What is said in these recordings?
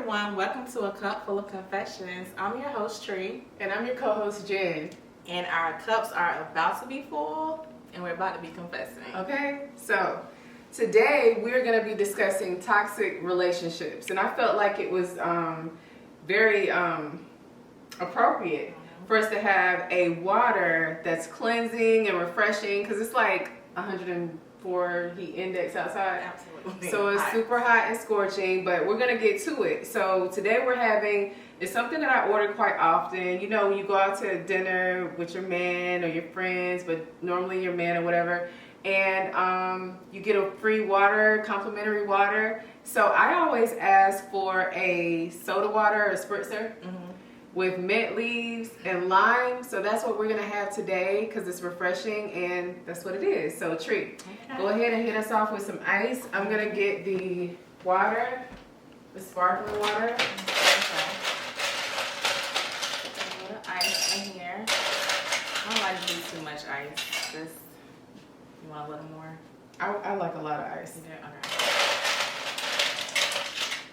everyone, welcome to A Cup Full of Confessions. I'm your host Tree, And I'm your co-host Jen. and our cups are about to be full, and we're about to be confessing. Okay, so today we're going to be discussing toxic relationships, and I felt like it was very appropriate for us to have a water that's cleansing and refreshing, because it's like 104 heat index outside. Absolutely. So it's super hot and scorching, but we're gonna get to it. So today we're having, it's something that I order quite often. You know, when you go out to dinner with your man or your friends, but normally your man or whatever, and you get a free water, complimentary water. So I always ask for a soda water or a spritzer with mint leaves and lime. So that's what we're gonna have today because it's refreshing and that's what it is. So Tree, go ahead and hit us off with some ice. I'm gonna get the water, the sparkling water. Okay. A little ice in here. I don't like to do too much ice. Just, you want a little more? I like a lot of ice. Yeah, okay.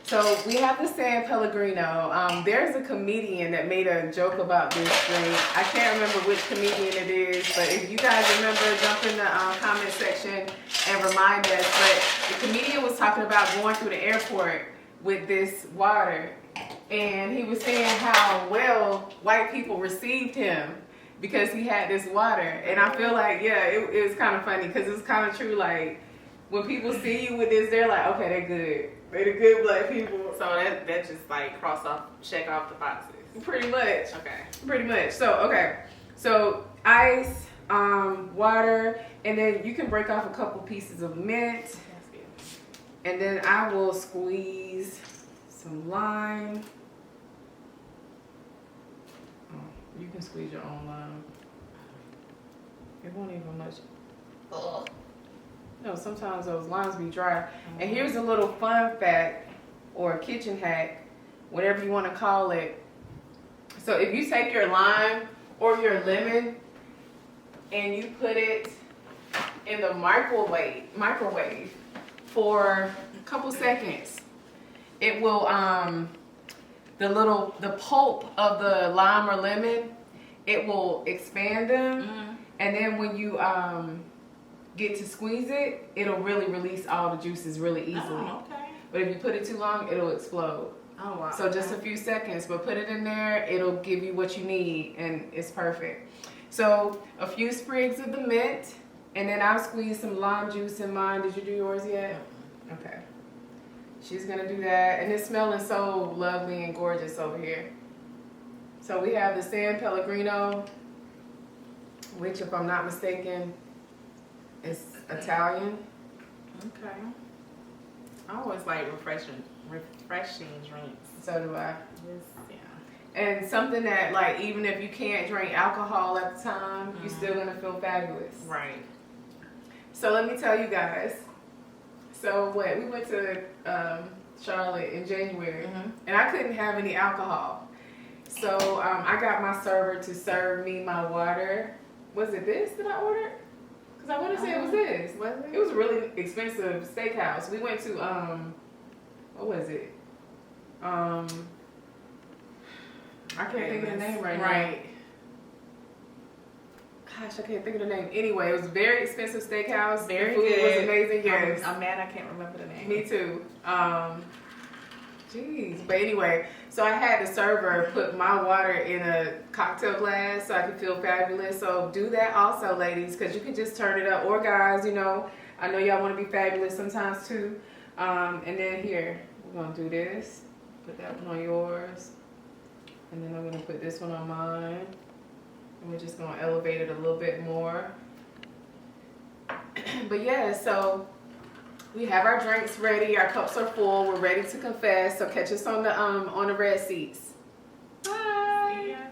So we have the San Pellegrino. There's a comedian that made a joke about this drink. I can't remember which comedian it is, but if you guys remember, jump in the comment section and remind us. But the comedian was talking about going through the airport with this water, and he was saying how well white people received him because he had this water. And I feel like, yeah, it was kind of funny because it's kind of true. Like, when people see you with this, they're like, okay, they're good. They're the good black people. So that just like check off the boxes. Pretty much. Okay. Pretty much. So, okay. So, ice, water, and then you can break off a couple pieces of mint. That's good. And then I will squeeze some lime. Oh, you can squeeze your own lime. It won't even much. Ugh. No, sometimes those limes be dry. And here's a little fun fact or kitchen hack, whatever you want to call it. So if you take your lime or your lemon and you put it in the microwave for a couple seconds, it will the pulp of the lime or lemon, it will expand them. And then when you get to squeeze it, it'll really release all the juices really easily. Oh, okay. But if you put it too long, it'll explode. Oh, wow. So just a few seconds, but put it in there, it'll give you what you need, and it's perfect. So a few sprigs of the mint, and then I'll squeeze some lime juice in mine. Did you do yours yet? Okay. She's gonna do that, and it's smelling so lovely and gorgeous over here. So we have the San Pellegrino, which, if I'm not mistaken, is Italian. Okay. I always like refreshing drinks. So do I. Just, yeah. And something that, like, even if you can't drink alcohol at the time, you're still gonna feel fabulous. Right. So let me tell you guys. So we went to Charlotte in January, and I couldn't have any alcohol. So I got my server to serve me my water. Was it this that I ordered? Because I want to say it was this. Was it? It was a really expensive steakhouse. We went to, what was it? I can't think of the name right now. Right. Gosh, I can't think of the name. Anyway, it was a very expensive steakhouse. Very the food good. was amazing, yes. I'm mad I can't remember the name. Me too. Jeez. But anyway, so I had the server put my water in a cocktail glass so I could feel fabulous. So do that also, ladies, because you can just turn it up. Or guys, you know, I know y'all want to be fabulous sometimes too. And then here, we're going to do this. Put that one on yours. And then I'm going to put this one on mine. And we're just going to elevate it a little bit more. But yeah, so we have our drinks ready. Our cups are full. We're ready to confess. So catch us on the red seats. Bye. Yeah.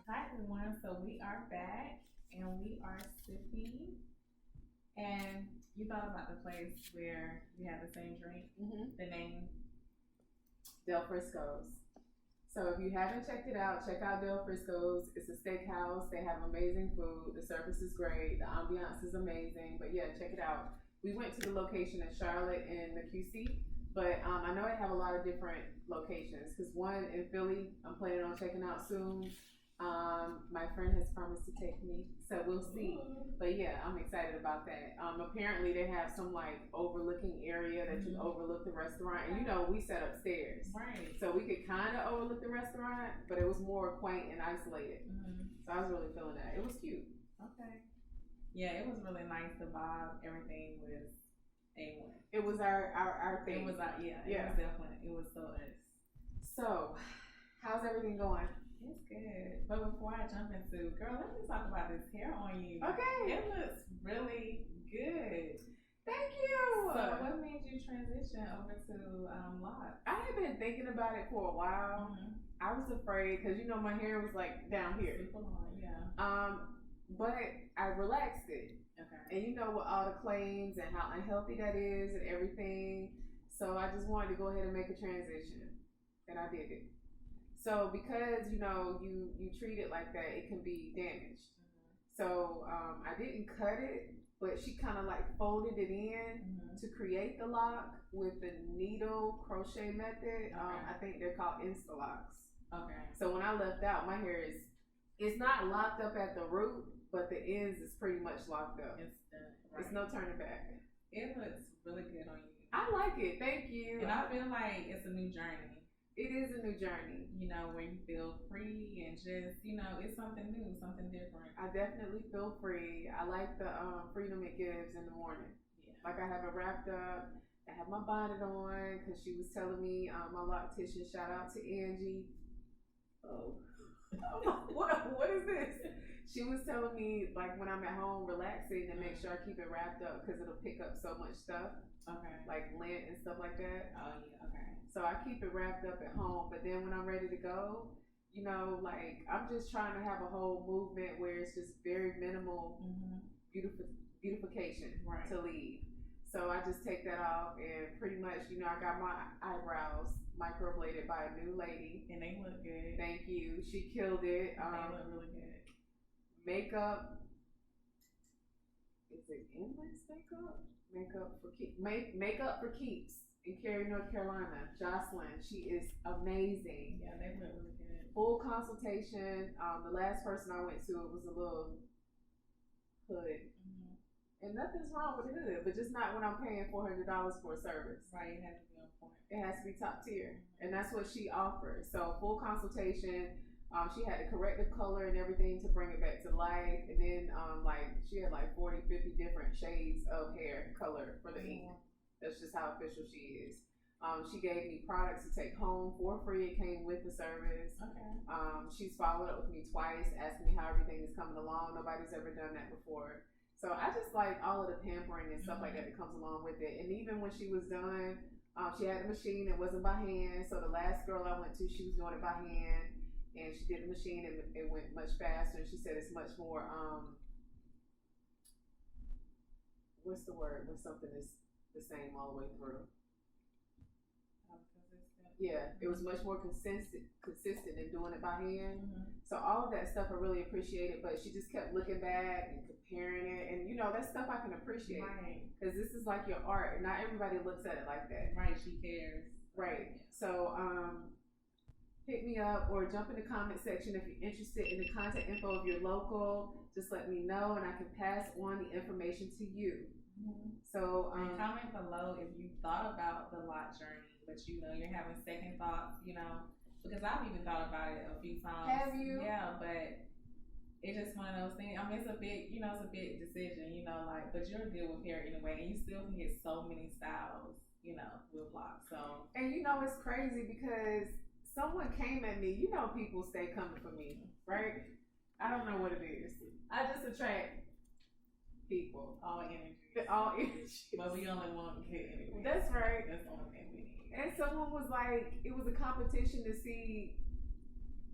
Hi everyone. So we are back and we are sipping And you thought about the place where you had the same drink, the name? Del Frisco's. So if you haven't checked it out, check out Del Frisco's. It's a steakhouse. They have amazing food. The service is great. The ambiance is amazing. But yeah, check it out. We went to the location in Charlotte and the QC, but I know they have a lot of different locations. Because one in Philly, I'm planning on checking out soon. My friend has promised to take me, so we'll see. But yeah, I'm excited about that. Apparently they have some like overlooking area that you overlook the restaurant, and you know we sat upstairs, Right. so we could kind of overlook the restaurant, but it was more quaint and isolated. So I was really feeling that. It was cute. Okay. Yeah, it was really nice. The vibe, everything was A1. It was our thing. It was it was definitely, it was so us. So, how's everything going? It's good. But before I jump into, girl, let me talk about this hair on you. Okay. It looks really good. Thank you. So what made you transition over to locks? I had been thinking about it for a while. I was afraid because you know my hair was like down here. Super long, yeah. But I relaxed it. Okay. And you know, with all the claims and how unhealthy that is and everything. So I just wanted to go ahead and make a transition. And I did it. So because, you know, you treat it like that, it can be damaged. So I didn't cut it, but she kind of like folded it in to create the lock with the needle crochet method. I think they're called Insta-locks. Okay. So when I left out, my hair it's not locked up at the root, but the ends is pretty much locked up. It's done. Right. It's no turning back. It looks really good on you. I like it. Thank you. And I feel like it's a new journey. It is a new journey. You know, where you feel free and just, you know, it's something new, something different. I definitely feel free. I like the freedom it gives in the morning. Yeah. Like I have it wrapped up. I have my bonnet on because she was telling me, my loctician, shout out to Angie. Oh, what is this? She was telling me, like, when I'm at home relaxing, to make sure I keep it wrapped up because it'll pick up so much stuff. Okay. Like lint and stuff like that. Oh, yeah, okay. So I keep it wrapped up at home, but then when I'm ready to go, you know, like, I'm just trying to have a whole movement where it's just very minimal beautification to leave. So I just take that off and pretty much, you know, I got my eyebrows microbladed by a new lady. And they look good. Thank you. She killed it. They look really good. Makeup. Is it endless makeup? Makeup for keeps in Cary, North Carolina. Jocelyn. She is amazing. Yeah, they look really good. Full consultation. The last person I went to, it was a little hood. And nothing's wrong with the hood, but just not when I'm paying $400 for a service. Right, it has to be on point. It has to be top tier. And that's what she offers. So full consultation. She had the corrective color and everything to bring it back to life. And then like she had like 40, 50 different shades of hair color for the ink. That's just how official she is. She gave me products to take home for free. It came with the service. Okay. She's followed up with me twice, asking me how everything is coming along. Nobody's ever done that before. So I just like all of the pampering and stuff like that that comes along with it. And even when she was done, she had a machine that wasn't by hand. So the last girl I went to, she was doing it by hand. And she did the machine and it went much faster. And she said it's much more, what's the word when something is the same all the way through? Yeah, it was much more consistent in doing it by hand. So all of that stuff I really appreciated, but she just kept looking back and comparing it. And you know, that stuff I can appreciate. Right. Because this is like your art. Not everybody looks at it like that. Right, she cares. Right. Yeah. So, hit me up or jump in the comment section if you're interested in the contact info of your local. Just let me know and I can pass on the information to you. So comment below if you thought about the lot journey, but you know you're having second thoughts, you know, because I've even thought about it a few times. Have you? Yeah, but it's just one of those things. I mean, it's a big decision, you know, like, but you'll deal with hair anyway, and you still can get so many styles, you know, with locks. So, and you know, it's crazy because someone came at me. You know, people stay coming for me, right? I don't know what it is. I just attract people. All energy. All energy. But we only want good energy. That's right. That's the only thing we need. And someone was like, it was a competition to see.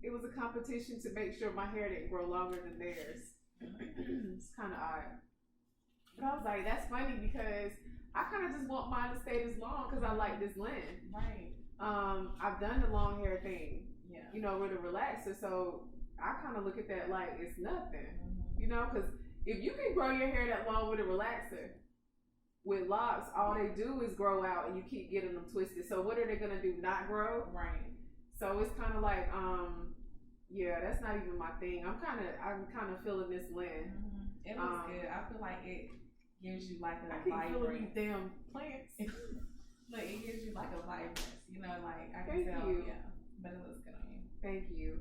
It was a competition to make sure my hair didn't grow longer than theirs. It's kind of odd. But I was like, that's funny because I kind of just want mine to stay this long because I like this length. Right. I've done the long hair thing, Yeah. you know, with a relaxer, so I kind of look at that like it's nothing, Mm-hmm. you know, because if you can grow your hair that long with a relaxer, with locks, all they do is grow out and you keep getting them twisted. So what are they gonna do? Not grow? Right. So it's kind of like, yeah, that's not even my thing. I'm kind of feeling this length. Mm-hmm. It looks good. I feel like it gives you like a I keep feeling vibrance. these damn plants. Like it gives you like a vibrance, you know, like I can Thank tell, you. yeah. But it looks good on you. Thank you.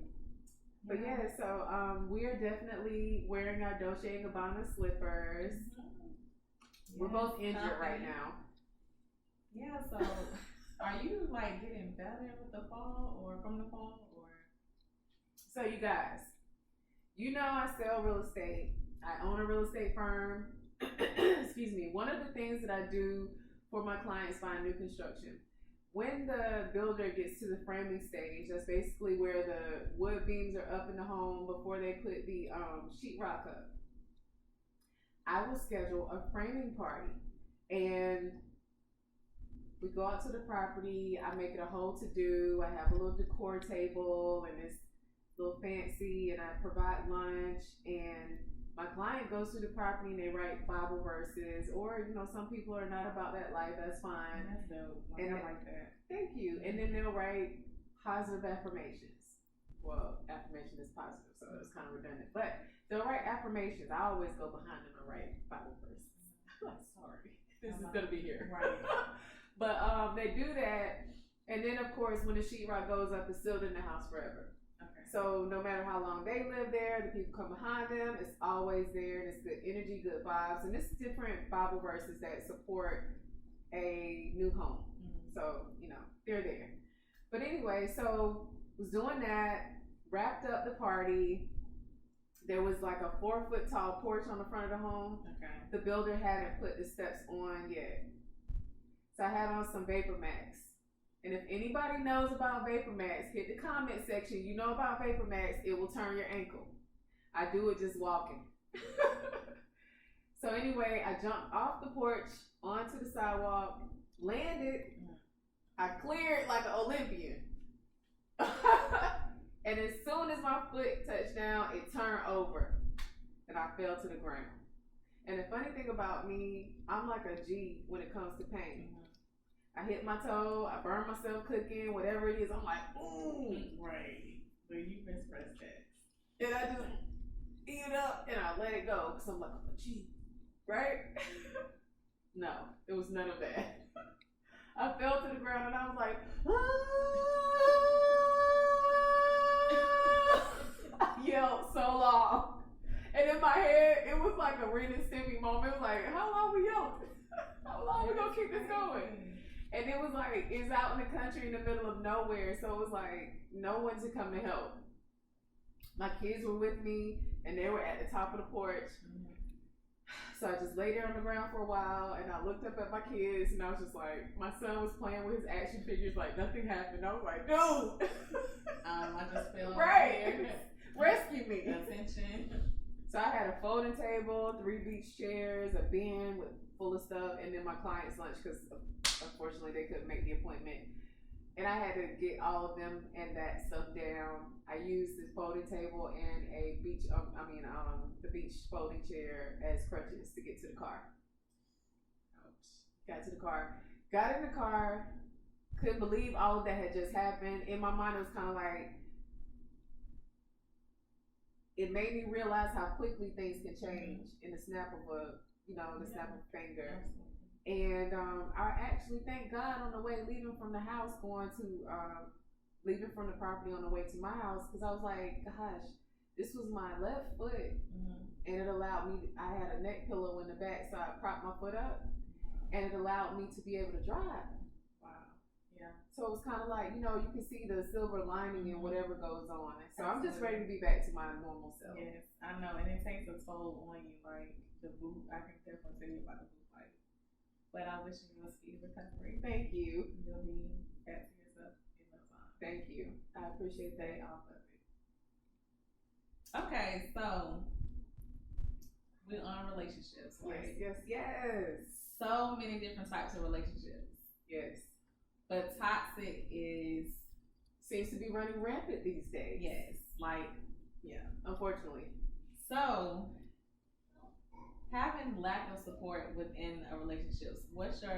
But yeah, so we are definitely wearing our Dolce & Gabbana slippers. Mm-hmm. We're both injured right now. Yeah, so are you like getting better with the fall or from the fall or? So you guys, you know I sell real estate. I own a real estate firm. Excuse me. One of the things that I do for my clients find new construction. When the builder gets to the framing stage, that's basically where the wood beams are up in the home before they put the sheetrock up. I will schedule a framing party and we go out to the property. I make it a whole to-do. I have a little decor table and it's a little fancy and I provide lunch and my client goes through the property and they write Bible verses, or you know, some people are not about that life. That's fine. That's dope. Like, And I like that. Thank you. And then they'll write positive affirmations. Well, affirmation is positive, so it's kind of redundant. But they'll write affirmations. I always go behind them and write Bible verses. I'm sorry, this is gonna be here. Right. But they do that, and then of course, when the sheetrock goes up, it's sealed in the house forever. Okay. So no matter how long they live there, the people come behind them, it's always there, and it's good energy, good vibes, and it's different Bible verses that support a new home. Mm-hmm. So, you know, they're there. But anyway, so was doing that, wrapped up the party. There was like a 4-foot tall porch on the front of the home. Okay. The builder hadn't put the steps on yet. So I had on some Vapor Max. And if anybody knows about Vapor Max, hit the comment section. You know about Vapor Max, it will turn your ankle. I do it just walking. So anyway, I jumped off the porch onto the sidewalk, landed. I cleared like an Olympian. And as soon as my foot touched down, it turned over and I fell to the ground. And the funny thing about me, I'm like a G when it comes to pain. Mm-hmm. I hit my toe, I burn myself cooking, whatever it is, I'm like, ooh. Right. But you mispressed that. And I just eat it up and I let it go because I'm like, I'm a G, right? No, it was none of that. I fell to the ground and I was like, I yelled so long. And in my head, it was like a Ren and Stimpy moment. It was like, how long we yelling? How long we gonna keep this going? And it was like, it's out in the country in the middle of nowhere. So it was like, no one to come to help. My kids were with me and they were at the top of the porch. Mm-hmm. So I just lay there on the ground for a while and I looked up at my kids and I was just like, my son was playing with his action figures like nothing happened. I was like, dude. I just feel right. Rescue me. Attention. So I had a folding table, 3 beach chairs, a bin full of stuff, and then my client's lunch because unfortunately they couldn't make the appointment. And I had to get all of them and that stuff down. I used this folding table and a the beach folding chair as crutches to get to the car. Got to the car, got in the car, couldn't believe all of that had just happened. In my mind, it was kind of like, it made me realize how quickly things can change in the snap of a finger. And I actually thank God on the way leaving from the house, leaving from the property on the way to my house, because I was like, gosh, this was my left foot, and it allowed me. I had a neck pillow in the back, so I propped my foot up, and it allowed me to be able to drive. Wow. Yeah. So it was kind of like, you know, you can see the silver lining in whatever goes on. So I'm just ready to be back to my normal self. Yes, I know, and it takes a toll on you, like the boot. I can definitely tell you about the boot fight. But I wish you a speedy recovery. Thank you. You'll be back to yourself in no time. Thank you. I appreciate that. Stay off of it. Okay, so on relationships. Like, yes. so many different types of relationships. Yes. But toxic seems to be running rampant these days. Yes. Like, yeah, unfortunately. So, having lack of support within a relationship, what's your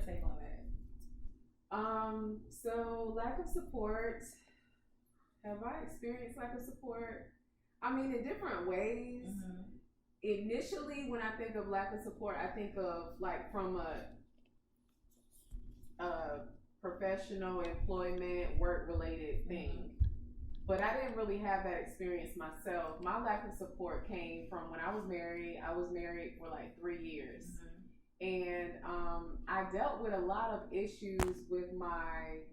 take on that? So lack of support. Have I experienced lack of support? I mean, in different ways. Mm-hmm. Initially, when I think of lack of support, I think of like from a professional employment, work related thing. Mm-hmm. But I didn't really have that experience myself. My lack of support came from when I was married. I was married for like 3 years. Mm-hmm. And I dealt with a lot of issues with my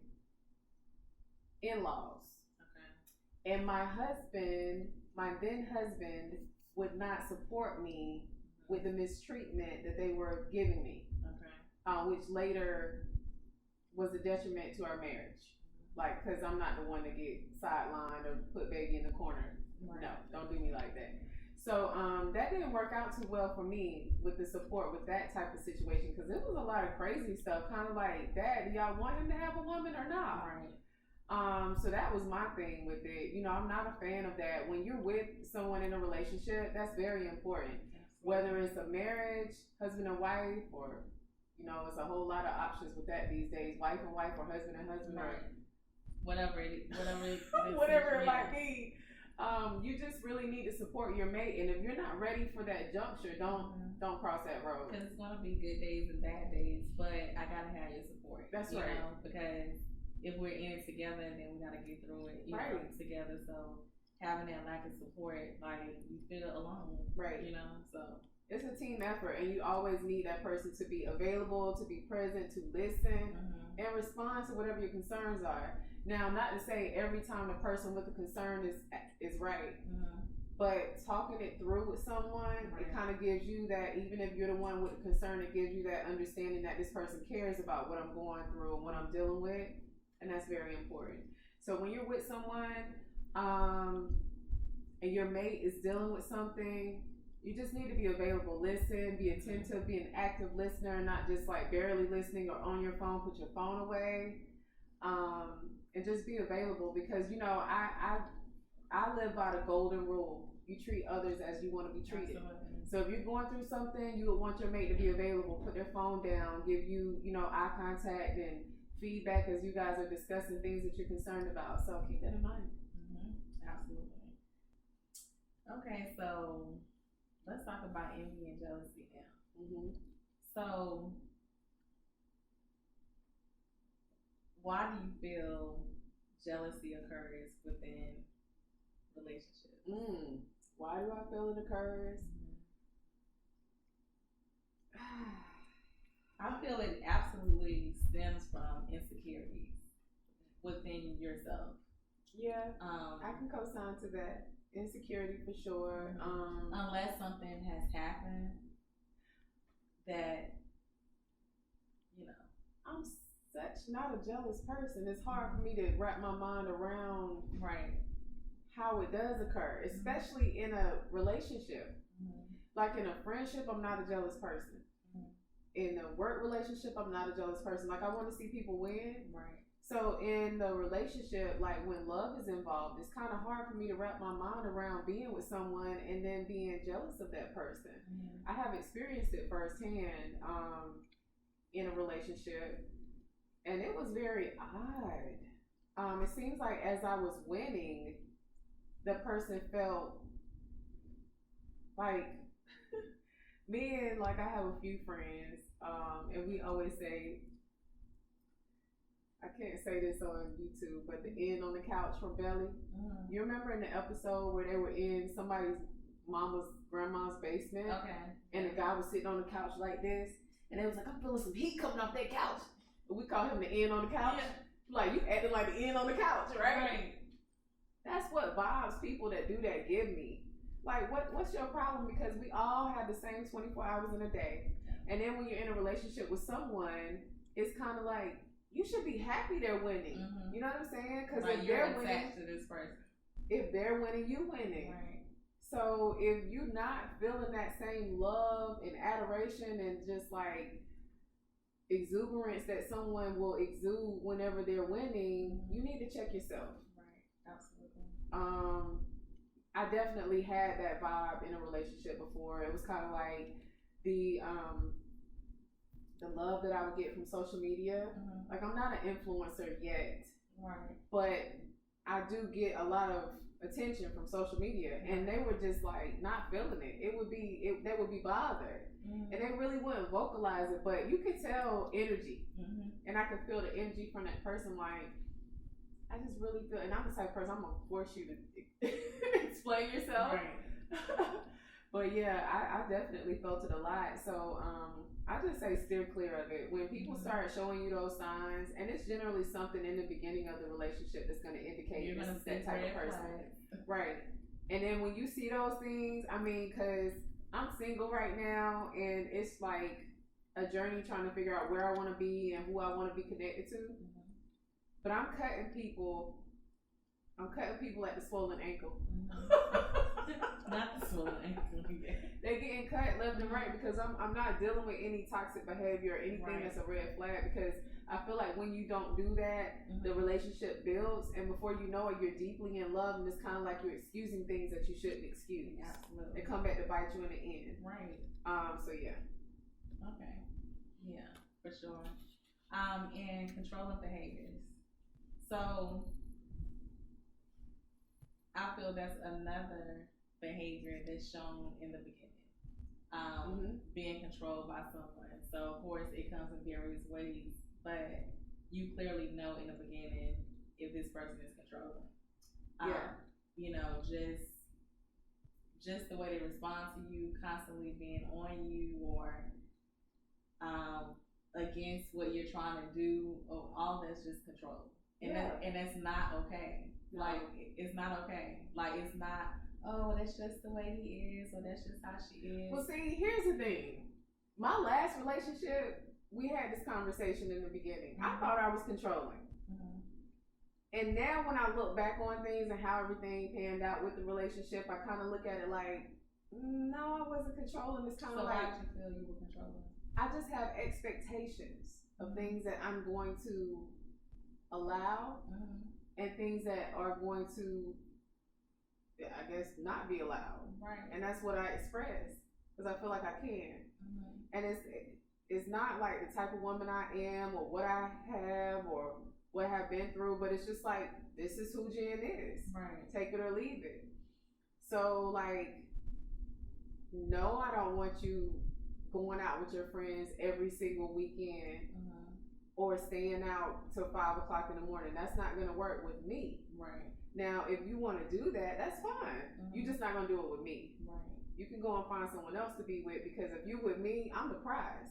in-laws. Okay. And my then husband, would not support me with the mistreatment that they were giving me. Okay. Which later was a detriment to our marriage. Like, because I'm not the one to get sidelined or put baby in the corner. Right. No, don't do me like that. So that didn't work out too well for me with the support with that type of situation, because it was a lot of crazy stuff. Kind of like, Dad, do y'all want him to have a woman or not? Right. So that was my thing with it. You know, I'm not a fan of that. When you're with someone in a relationship, that's very important. Absolutely. Whether it's a marriage, husband and wife, or, you know, it's a whole lot of options with that these days. Wife and wife, or husband and husband, right. Or whatever it whatever it might be. You just really need to support your mate, and if you're not ready for that juncture, don't cross that road. Because it's gonna be good days and bad days, but I gotta have your support. That's right. You know, because if we're in it together, then we gotta get through it, you know, together. So having that lack of support, like, you feel alone, right? You know, so it's a team effort, and you always need that person to be available, to be present, to listen, and respond to whatever your concerns are. Now, not to say every time the person with the concern is right, but talking it through with someone, it kind of gives you that, even if you're the one with the concern, it gives you that understanding that this person cares about what I'm going through and what I'm dealing with, and that's very important. So when you're with someone, and your mate is dealing with something, you just need to be available, listen, be attentive, be an active listener, not just like barely listening or on your phone, put your phone away. And just be available, because, you know, I live by the golden rule. You treat others as you want to be treated. Absolutely. So if you're going through something, you would want your mate to be available, put their phone down, give you, you know, eye contact and feedback as you guys are discussing things that you're concerned about. So keep that in mind. Absolutely. Okay, so let's talk about envy and jealousy now. So why do you feel jealousy occurs within relationships? Why do I feel it occurs? I feel it absolutely stems from insecurities within yourself. Yeah, I can co-sign to that. Insecurity for sure. Unless something has happened that, you know, I'm such not a jealous person. It's hard for me to wrap my mind around how it does occur, especially in a relationship. Like in a friendship, I'm not a jealous person. In a work relationship, I'm not a jealous person. Like, I want to see people win. So in the relationship, like when love is involved, it's kind of hard for me to wrap my mind around being with someone and then being jealous of that person. I have experienced it firsthand in a relationship. And it was very odd. It seems like as I was winning, the person felt like me, and like I have a few friends, and we always say, I can't say this on YouTube, but the end on the couch from Belly. You remember in the episode where they were in somebody's grandma's basement? And the guy was sitting on the couch like this, and they was like, I'm feeling some heat coming off that couch. We call him the end on the couch. Like, you acting like the end on the couch, right? That's what vibes people that do that give me. Like, what's your problem? Because we all have the same 24 hours in a day. And then when you're in a relationship with someone, it's kind of like, you should be happy they're winning. You know what I'm saying? Because if they're winning, to this person. If they're winning, you winning. So if you're not feeling that same love and adoration and just like exuberance that someone will exude whenever they're winning, you need to check yourself. Right. Absolutely. I definitely had that vibe in a relationship before. It was kind of like the love that I would get from social media. Like, I'm not an influencer yet, right? But I do get a lot of attention from social media, and they were just like not feeling it. They would be bothered, and they really wouldn't vocalize it, but you could tell energy, and I could feel the energy from that person. Like, I just really feel, and I'm the type of person, I'm gonna force you to explain yourself. Right. But yeah, I definitely felt it a lot. So I just say steer clear of it. When people start showing you those signs, and it's generally something in the beginning of the relationship that's going to indicate this is that type of person. Right. And then when you see those things, I mean, because I'm single right now, and it's like a journey trying to figure out where I want to be and who I want to be connected to. But I'm cutting people at the swollen ankle. Not the swollen ankle. They're getting cut left and right because I'm not dealing with any toxic behavior or anything that's a red flag, because I feel like when you don't do that, the relationship builds, and before you know it, you're deeply in love, and it's kind of like you're excusing things that you shouldn't excuse. Absolutely. They come back to bite you in the end. Right. So yeah. Okay. Yeah, for sure. And controlling behaviors. So I feel that's another behavior that's shown in the beginning. Being controlled by someone. So of course it comes in various ways, but you clearly know in the beginning if this person is controlling. You know, just the way they respond to you, constantly being on you, or against what you're trying to do, all that's just control. And that's not okay. No. Like, it's not okay. Like, it's not, oh, that's just the way he is, or that's just how she is. Well, see, here's the thing. My last relationship, we had this conversation in the beginning. I thought I was controlling. And now when I look back on things and how everything panned out with the relationship, I kind of look at it like, no, I wasn't controlling. It's kind of like, how did you feel you were controlling? I just have expectations of things that I'm going to allow and things that are going to, I guess, not be allowed. Right. And that's what I express, because I feel like I can. And it's not like the type of woman I am or what I have or what I've been through, but it's just like, this is who Jen is. Right. Take it or leave it. So, like, no, I don't want you going out with your friends every single weekend or staying out till 5 o'clock in the morning. That's not going to work with me. Right. Now, if you want to do that, that's fine. You're just not going to do it with me. Right. You can go and find someone else to be with, because if you with me, I'm the prize.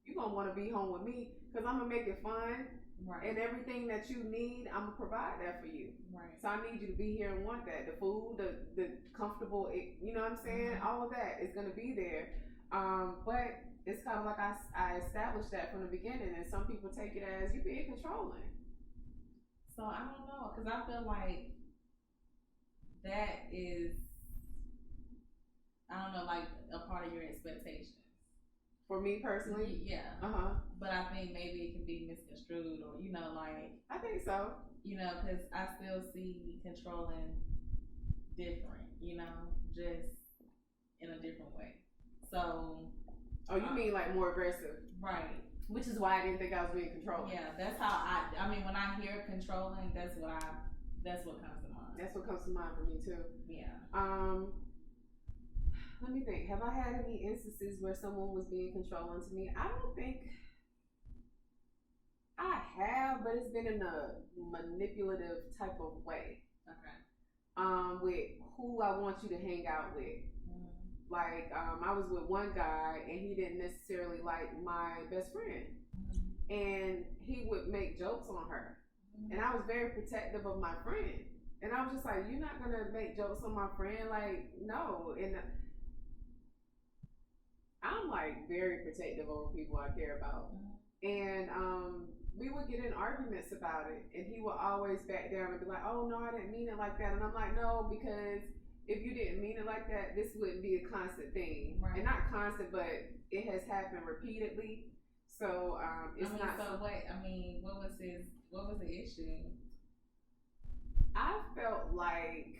You're going to want to be home with me because I'm going to make it fun. Right. And everything that you need, I'm going to provide that for you. Right. So I need you to be here and want that. The food, the comfortable, you know what I'm saying? All of that is going to be there. But it's kind of like I established that from the beginning, and some people take it as you being controlling. So I don't know, because I feel like that is, I don't know, like a part of your expectations. For me personally? Yeah. But I think maybe it can be misconstrued, or, you know, like. I think so. You know, because I still see controlling different, you know, just in a different way. So. Oh, you mean like more aggressive? Right. Which is why I didn't think I was being controlling. Yeah, that's how I mean, when I hear controlling, that's what comes to mind. That's what comes to mind for me too. Yeah. Let me think. Have I had any instances where someone was being controlling to me? I don't think I have, but it's been in a manipulative type of way. Okay. With who I want you to hang out with. Like, I was with one guy, and he didn't necessarily like my best friend. And he would make jokes on her. And I was very protective of my friend. And I was just like, you're not going to make jokes on my friend? Like, no. And I'm, like, very protective over people I care about. And we would get in arguments about it. And he would always back down and be like, oh, no, I didn't mean it like that. And I'm like, no, because if you didn't mean it like that, this wouldn't be a constant thing. Right. And not constant, but it has happened repeatedly. So it's not. So what? I mean, what was the issue? I felt like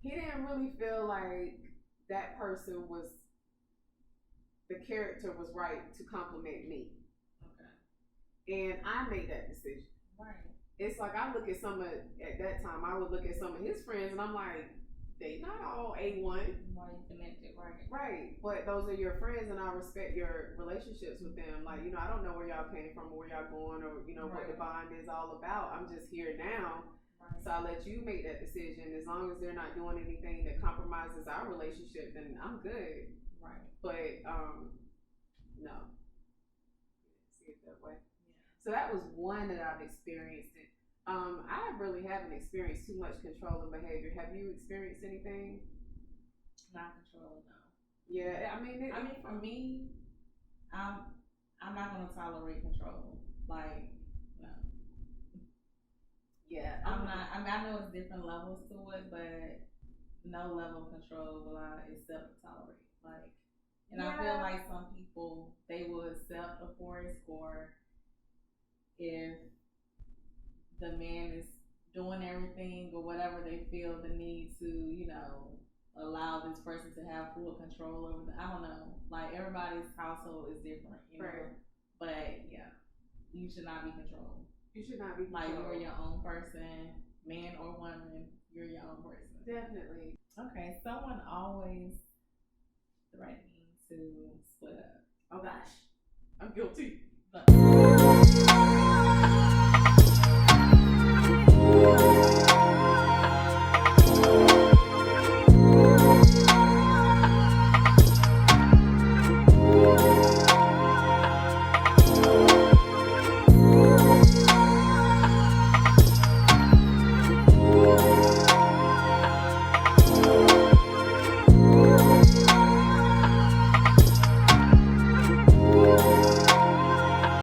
he didn't really feel like that person was, the character was right to compliment me. Okay. And I made that decision. Right. It's like I look at at that time, I would look at some of his friends and I'm like, they not all A1. Why you connected, right? Right. But those are your friends and I respect your relationships with them. Like, I don't know where y'all came from or where y'all going or, what the bond is all about. I'm just here now. Right. So I'll let you make that decision. As long as they're not doing anything that compromises our relationship, then I'm good. Right. But no. See it that way. Yeah. So that was one that I've experienced. I really haven't experienced too much control of behavior. Have you experienced anything? Not control, no. Yeah, I mean, for me, I'm not gonna tolerate control. Like, no. Yeah, I'm not. I mean, I know it's different levels to it, but no level of control will I accept or tolerate. Like, and I feel like some people, they will accept a force, or if the man is doing everything or whatever, they feel the need to, allow this person to have full control over them. I don't know. Like, everybody's household is different, right. But yeah, you should not be controlled. You should not be controlled. Like, you're your own person, man or woman, you're your own person. Definitely. Okay, someone always threatening to split up. Oh gosh, I'm guilty. But